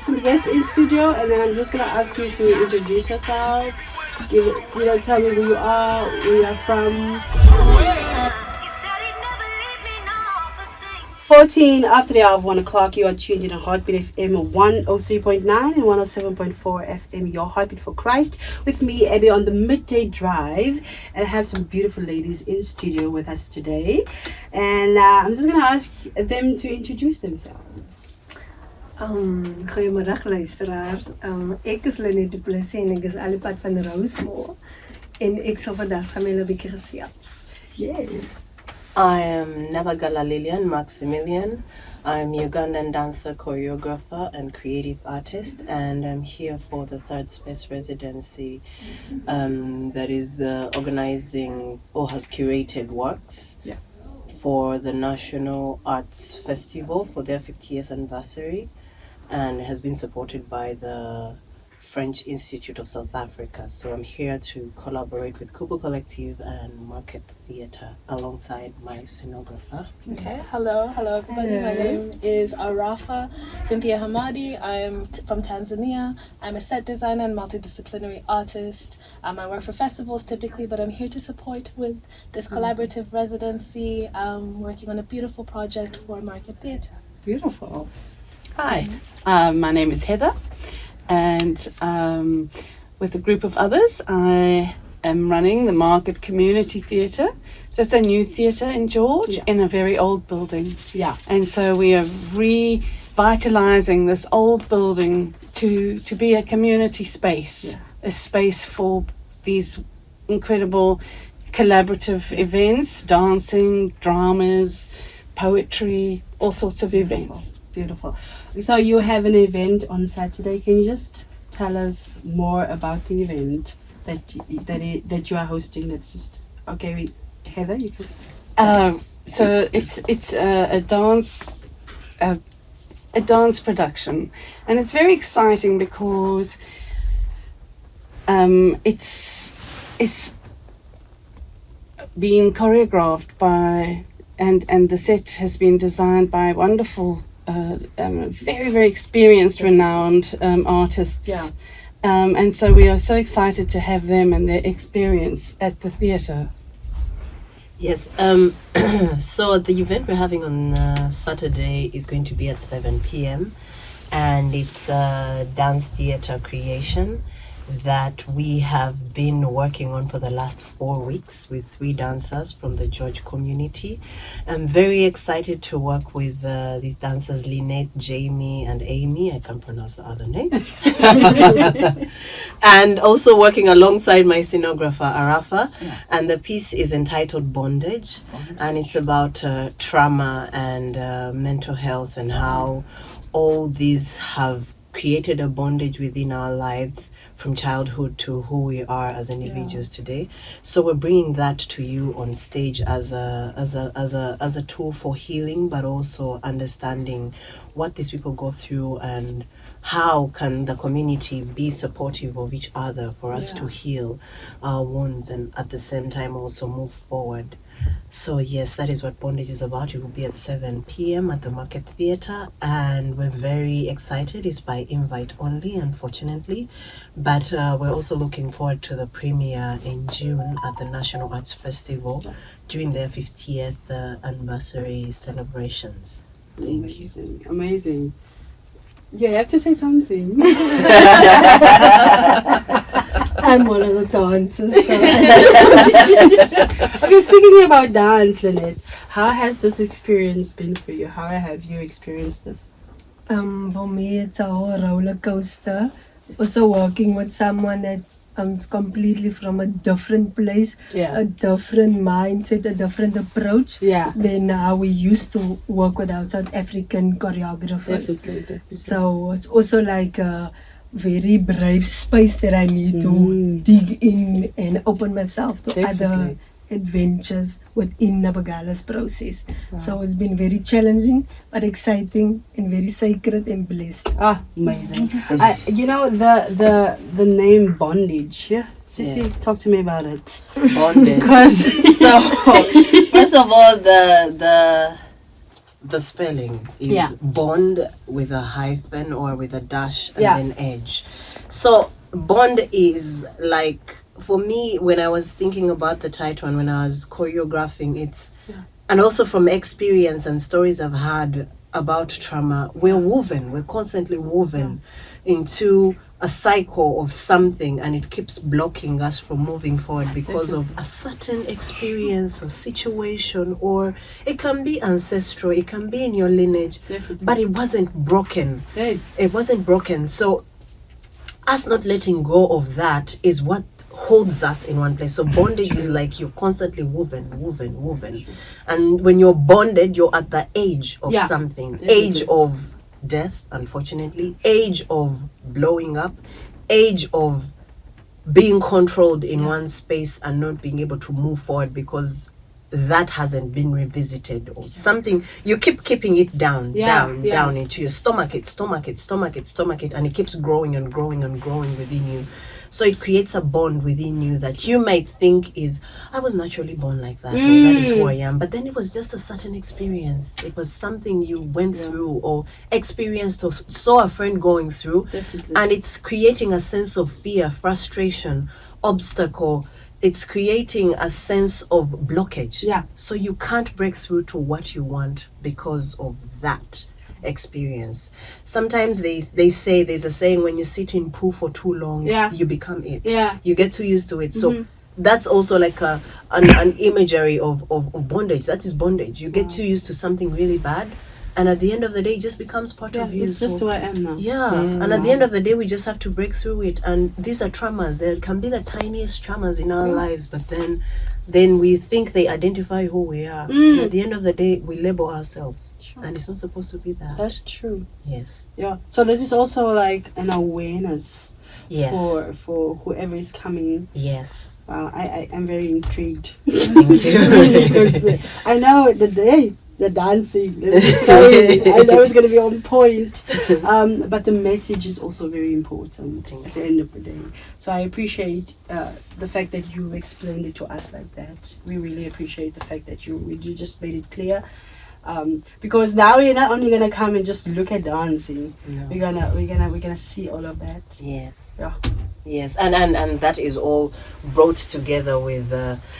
some guests in studio, and then I'm just gonna ask you to introduce yourselves. Tell me who you are, where you are from. 14 after the hour of 1 o'clock, you are tuned in on Heartbeat FM 103.9 and 107.4 FM, your Heartbeat for Christ, with me, Abby, on the midday drive. And I have some beautiful ladies in studio with us today. And I'm just going to ask them to introduce themselves. Goeiemiddag luisteraars. Ek is Lynette Duplesis en ek is alipad van Rosemore. En ek sal vandag saam met julle 'n bietjie gesels. Yes. I am Nabaggala Lillian Maximillian. I'm Ugandan dancer, choreographer, and creative artist, and I'm here for the Third Space residency that is organizing or has curated works for the National Arts Festival for their 50th anniversary, and has been supported by the French Institute of South Africa. So I'm here to collaborate with Kubo Collective and Market Theatre alongside my scenographer. Okay, hello everybody. Hello. My name is Arafa Cynthia Hamadi. I'm from Tanzania. I'm a set designer and multidisciplinary artist. I work for festivals typically, but I'm here to support with this collaborative residency, working on a beautiful project for Market Theatre. Beautiful. Hi, my name is Heather, and with a group of others I am running the Market Community Theatre. So it's a new theatre in George in a very old building. Yeah. And so we are revitalizing this old building to be a community space, a space for these incredible collaborative events, dancing, dramas, poetry, all sorts of events. Beautiful. So you have an event on Saturday. Can you just tell us more about the event that you are hosting? That's just okay. Heather, you can. So it's a dance production, and it's very exciting because it's being choreographed by and the set has been designed by wonderful. Very, very experienced, renowned artists. Yeah. And so we are so excited to have them and their experience at the theatre. Yes, so the event we're having on Saturday is going to be at 7 p.m. and it's a dance theatre creation that we have been working on for the last 4 weeks with 3 dancers from the George community. I'm very excited to work with these dancers, Lynette, Jamie, and Amy. I can't pronounce the other names. And also working alongside my scenographer, Arafa. Yeah. And the piece is entitled Bondage. And it's about trauma and mental health and how all these have created a bondage within our lives from childhood to who we are as individuals today. So we're bringing that to you on stage as a tool for healing, but also understanding what these people go through and how can the community be supportive of each other for us to heal our wounds and at the same time also move forward. So yes, that is what Bondage is about. It will be at 7 p.m. at the Market Theatre, and we're very excited. It's by invite only, unfortunately, but we're also looking forward to the premiere in June at the National Arts Festival during their 50th anniversary celebrations. Thank you. Amazing. You have to say something. I'm one of the dancers. Okay, speaking about dance, Lynette, how has this experience been for you? How have you experienced this? For me, it's a whole roller coaster. Also working with someone that is completely from a different place, a different mindset, a different approach than how we used to work with our South African choreographers. Definitely. So it's also like a very brave space that I need to dig in and open myself to other adventures within Nabaggala's process. Wow. So it's been very challenging, but exciting and very sacred and blessed. Amazing. You know the name Bondage. Sissy, talk to me about it. Bondage. Because so first of all, the the spelling is Yeah. bond with a hyphen or with a dash and Yeah. then edge. So bond is like, for me, when I was thinking about the title and when I was choreographing, it's and also from experience and stories I've had about trauma, we're constantly woven into a cycle of something, and it keeps blocking us from moving forward because of a certain experience or situation, or it can be ancestral, it can be in your lineage, but it wasn't broken. It wasn't broken. So us not letting go of that is what holds us in one place. So bondage is like you're constantly woven. And when you're bonded, you're at the age of something. Age of death, unfortunately. Age of blowing up. Age of being controlled in one space and not being able to move forward because that hasn't been revisited or something. You keep keeping it down into your stomach, and it keeps growing and growing and growing within you. So it creates a bond within you that you might think is, I was naturally born like that, or that is who I am. But then it was just a certain experience. It was something you went through or experienced or saw a friend going through. And it's creating a sense of fear, frustration, obstacle. It's creating a sense of blockage. So you can't break through to what you want because of that experience. Sometimes they say, there's a saying, when you sit in poo for too long, you become it. You get too used to it. So that's also like an imagery of bondage. That is bondage. You get too used to something really bad, and at the end of the day, it just becomes part of you. It's just who I am now. And at the end of the day, we just have to break through it. And these are traumas. There can be the tiniest traumas in our lives, but then we think they identify who we are. And at the end of the day, we label ourselves. And it's not supposed to be that. That's true. Yes. Yeah. So this is also like an awareness Yes. for whoever is coming. Yes. I am very intrigued. Thank you. Because I know the dancing, let me say, I know it's going to be on point. But the message is also very important at the end of the day. So I appreciate the fact that you explained it to us like that. We really appreciate the fact that you just made it clear. Because now you're not only gonna come and just look at dancing. No. We're gonna see all of that. Yes. Yeah. Yes, and that is all brought together with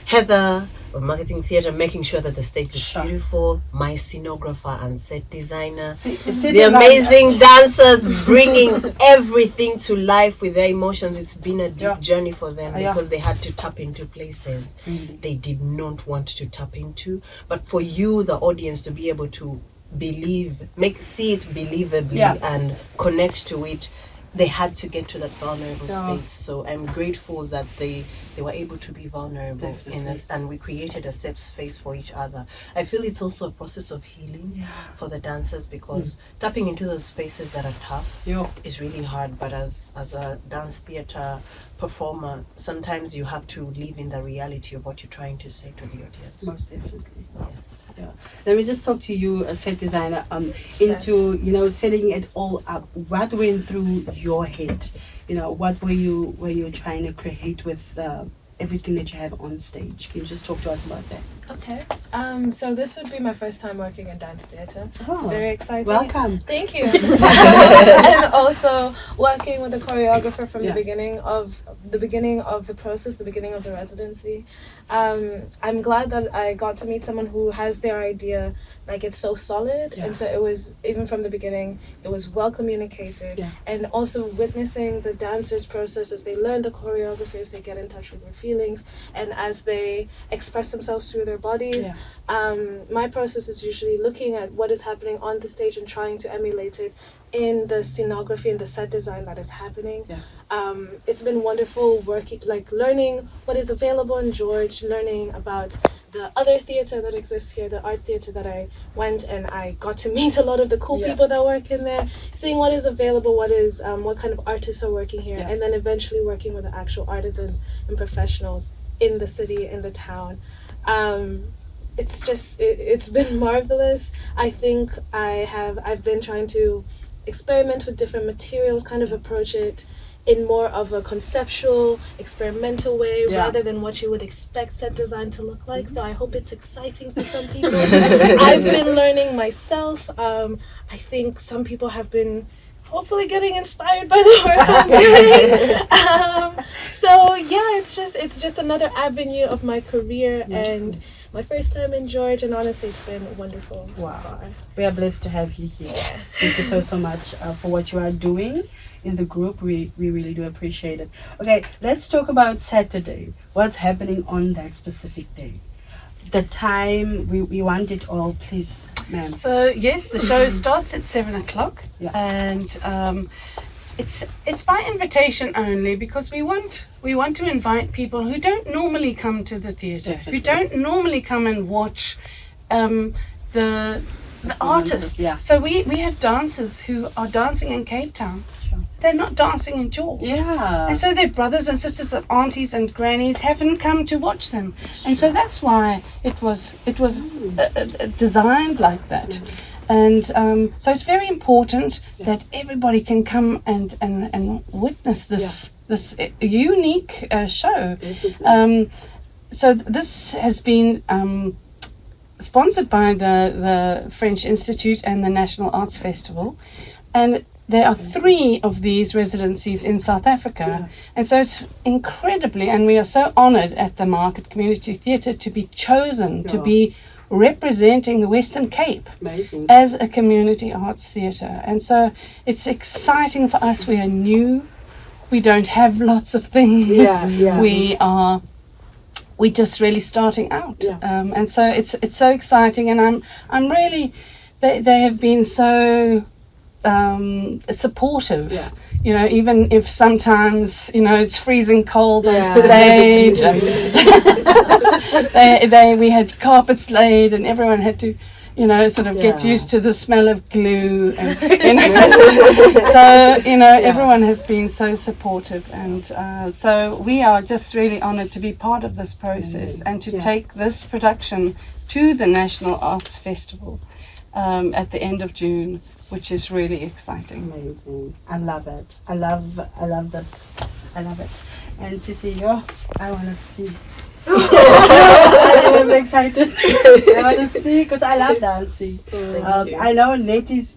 Heather of Marketing Theatre, making sure that the stage looks beautiful, my scenographer and set designer, the amazing dancers bringing everything to life with their emotions. It's been a deep journey for them because they had to tap into places they did not want to tap into. But for you, the audience, to be able to see it believably and connect to it, they had to get to that vulnerable state. So I'm grateful that they were able to be vulnerable in this, and we created a safe space for each other. I feel it's also a process of healing for the dancers, because tapping into those spaces that are tough is really hard. But as a dance theater performer, sometimes you have to live in the reality of what you're trying to say to the audience. Most definitely. Yes. Yeah. Let me just talk to you, a set designer, into setting it all up. What went through your head? What were you trying to create with everything that you have on stage? Can you just talk to us about that? Okay. So this would be my first time working in dance theatre. It's very exciting. Welcome. Thank you. And also working with a choreographer from the beginning of the process, the beginning of the residency. I'm glad that I got to meet someone who has their idea, like, it's so solid, and so it was, even from the beginning, it was well communicated, and also witnessing the dancers' process as they learn the choreography, as they get in touch with their feelings, and as they express themselves through their bodies. My process is usually looking at what is happening on the stage and trying to emulate it in the scenography and the set design that is happening. It's been wonderful learning what is available in George, learning about the other theatre that exists here, the art theatre that I went, and I got to meet a lot of the cool people that work in there, seeing what is available, what kind of artists are working here, and then eventually working with the actual artisans and professionals in the city, in the town. It's been marvelous. I think I've been trying to experiment with different materials, kind of approach it in more of a conceptual, experimental way Yeah. rather than what you would expect set design to look like. So I hope it's exciting for some people. I've been learning myself. I think some people have been hopefully getting inspired by the work I'm doing. So yeah, it's just another avenue of my career and my first time in George, and honestly it's been wonderful so far. We are blessed to have you here. Thank you so much for what you are doing in the group. We really do appreciate it. Okay, let's talk about Saturday. What's happening on that specific day? The time, we want it all, please, ma'am. So yes, the show starts at 7:00, Yeah. and it's by invitation only, because we want to invite people who don't normally come to the theatre, who don't normally come and watch the artists. Yeah. So we have dancers who are dancing in Cape Town. They're not dancing in George. Yeah. And so their brothers and sisters and aunties and grannies haven't come to watch them. And so that's why it was designed like that. And so it's very important that everybody can come and witness this unique show. So this has been sponsored by the French Institute and the National Arts Festival. And there are 3 of these residencies in South Africa. And so it's incredibly, and we are so honored at the Market Community Theatre to be chosen to be representing the Western Cape as a community arts theatre. And so it's exciting for us. We are new. We don't have lots of things. We're just really starting out. And so it's so exciting, and I'm really, they have been so supportive, you know, even if sometimes, you know, it's freezing cold on stage. We had carpets laid, and everyone had to, you know, sort of get used to the smell of glue, and you know. So, you know, everyone has been so supportive, and so we are just really honored to be part of this process and to take this production to the National Arts Festival at the end of June, which is really exciting. Amazing. I love it. I love this. I love it. And Sissy, I want to see. I'm excited. I want to see, because I love dancing. I know Nettie's.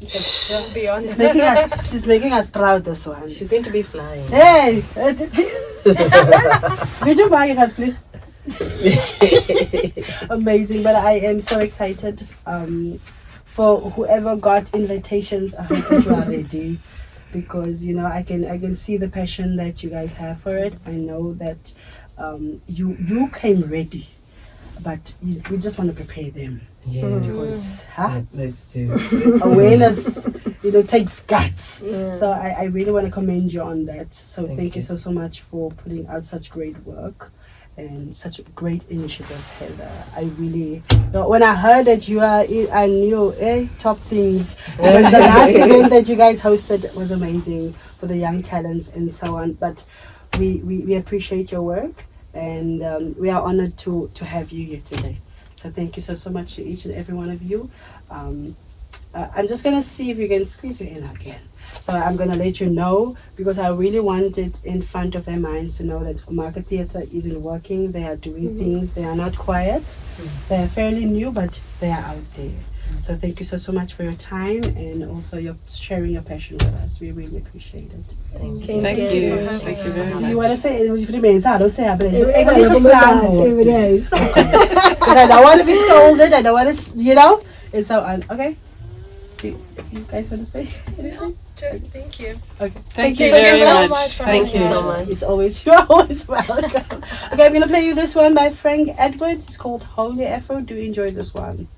She's making us proud this one. She's going to be flying. Hey! Weet je waar je gaat vliegen? Amazing, but I am so excited for whoever got invitations. I hope that you are ready, because you know I can see the passion that you guys have for it. I know that you came ready, but we just want to prepare them. Because let's do awareness, you know, takes guts. So I really want to commend you on that. So thank you so much for putting out such great work and such a great initiative, Heather. I really, when I heard that you are, I knew, top things. The last event that you guys hosted was amazing for the young talents and so on. But we appreciate your work, and we are honored to have you here today. So thank you so much to each and every one of you. I'm just gonna see if you can squeeze you in again. So I'm gonna let you know, because I really want it in front of their minds to know that Market Theatre isn't working. They are doing things. They are not quiet. They are fairly new, but they are out there. So thank you so much for your time, and also your sharing your passion with us. We really appreciate it. Thank you. Thank you. Thank you very Do much. you want to say it was your friends? I don't say I Every day. I don't want to be scolded. I don't want to, you know. And so on. Okay. Do you guys want to say anything? Just thank you. Okay. Thank you Thank you very so much. much for Thank you having so us. much. It's always, you're always welcome. Okay, I'm gonna play you this one by Frank Edwards. It's called Holy Afro. Do enjoy this one.